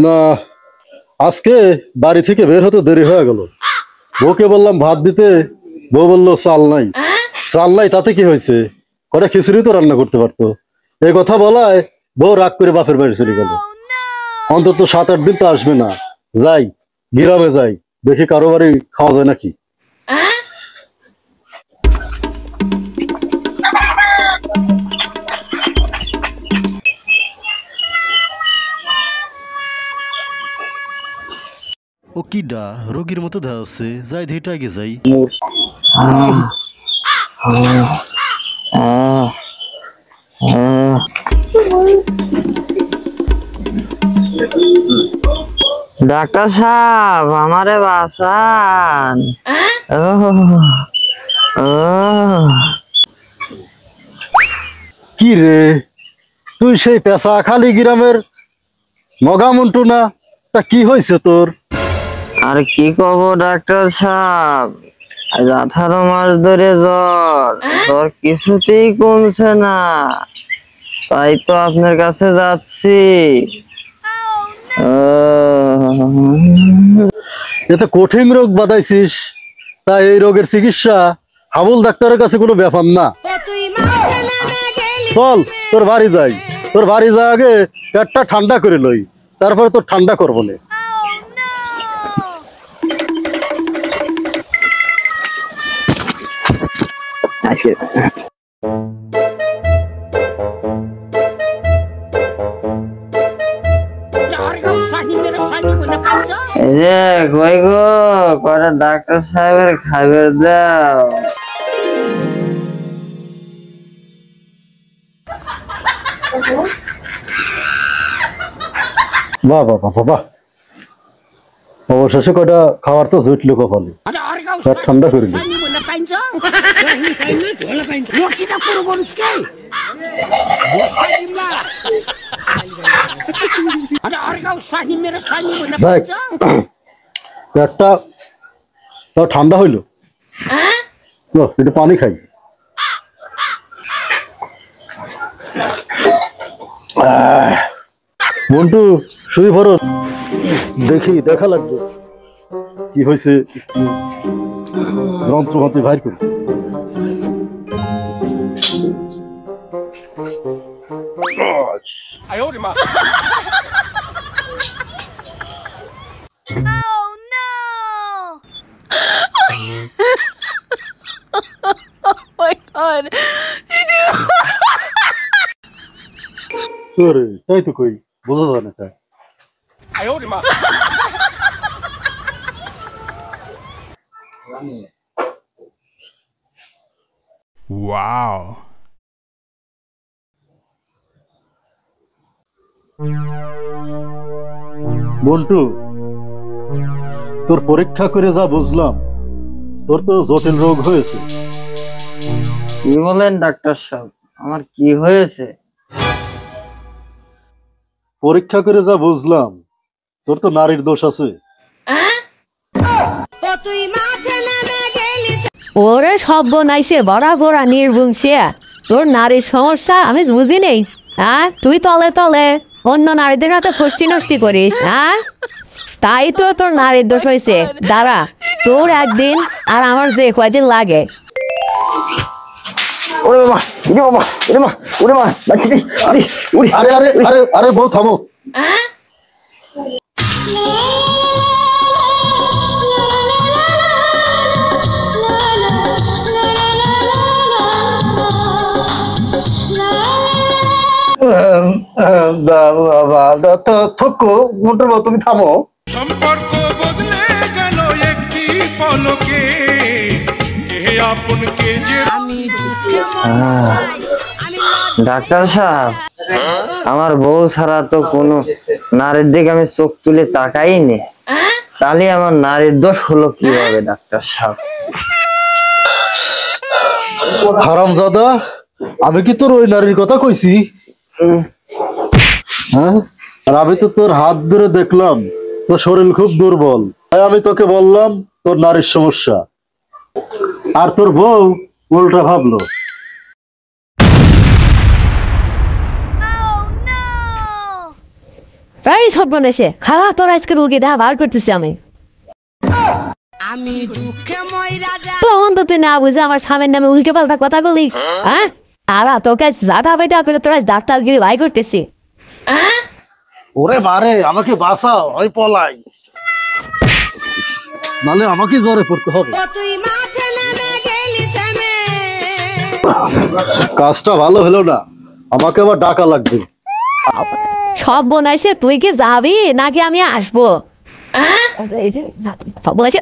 না, আজকে বাড়ি থেকে বের হতে দেরি হয়ে গেল। বউকে বললাম ভাত দিতে, বউ বললো চাল নাই। চাল নাই তাতে কি হয়েছে, কটা খিচুড়ি তো রান্না করতে পারতো। এই কথা বলায় বউ রাগ করে বাপের বাড়ি চলে গেল। অন্তত 7-8 দিন তো আসবে না। যাই গ্রামে যাই, দেখি কারো বাড়ি খাওয়া যায় নাকি। ও কিডা রোগীর মতো দেখা যাচ্ছে, যাই ধেটা আগে যাই। ডাক্তার সাহেব আমারে বাঁচান। কি রে, তুই সেই পেশা খালি গ্রামের মগা মন্টু না? তা কি হয়েছে তোর? আর কি কব ডাক্তার সাহেব, আজ 18 মাস ধরে জ্বর কিছুতেই কমছে না, তাই তো আপনার কাছে যাচ্ছি। এত কঠিন রোগ বাদাইছিস, তাই এই রোগের চিকিৎসা হাবুল ডাক্তারের কাছে কোনো ব্যাপার না। চল তোর বাড়ি যাই, তোর বাড়ি যা আগে পেটটা ঠান্ডা করে লই, তারপরে তোর ঠান্ডা করবো না। কই গো, কটা ডাক্তার সাহেবের খাবার দাও। বাহ বাহ বাহ বাহ, অবশেষে কটা খাওয়ার তো জুটলো কপালে, পেট ঠান্ডা করে দিস। পেটটা তো ঠান্ডা হইলো, একটু পানি খাই। মন্টু শুই ভরো, দেখা লাগবে কি হয়েছে, যন্ত্রপাতি বাইর করি। তাই তো কই, বোঝা যায় না। Wow. মন্টু, তোর পরীক্ষা করে যা বুঝলাম, তোর তো জটিল রোগ হয়েছে। কি বলেন ডাক্তার সাহেব, আমার কি হয়েছে? পরীক্ষা করে যা বুঝলাম, তোর তো নারীর দোষ আছে। ওরে সব বনাইছে বরাবর নির্বংশিয়া, তোর নারীর সমস্যা আমি বুঝি নেই। তুই তলে তলে অন্য নারীদের হাতে ফষ্টি নষ্টি করিস, তাই তো তোর নারীর দোষ হয়েছে। দাঁড়া, তোর একদিন আর আমার যে কয়দিন লাগে। আরে বউ থামো। থক্কো মোটর বউ, তুমি থামো। সম্পর্ক বদলে গেল একটি পলকে, কে আপন কে যে। ডাক্তার সাহেব, আমার বউ ছাড়া তো কোনো নারীর দিকে আমি চোখ তুলে তাকাই নি, তাহলে আমার নারীর দোষ হলো কিভাবে ডাক্তার সাহেব? হারামজাদা, আমি কি তোর ওই নারীর কথা কইছি? হ্যাঁ, আর আমি তো তোর হাত ধরে দেখলাম তোর শরীর খুব দুর্বল, তাই আমি তোকে বললাম তোর নারীর সমস্যা। আর তোর বউ উল্টা ভাবলো। তাই সর্বনেশে খাওয়া তোর আজকে রুগী দেখা বার করতেছি আমি তখন তো তুই না বুঝে আমার স্বামীর নামে উল্টে পাল্টা কথা বলি হ্যাঁ আর তোকে জাদা বেটা করে তোরা ডাক্তারগিরি ভাই করতেছি ওরে মারে আমাকে বাঁচাও ওই পলাই নালে আমাকে জ্বরে পড়তে হবে কাজটা ভালো হলো না আমাকে আবার ডাকা লাগবে সব বোনাইছে তুই কি যাবি নাকি আমি আসবো সব বোনাইছে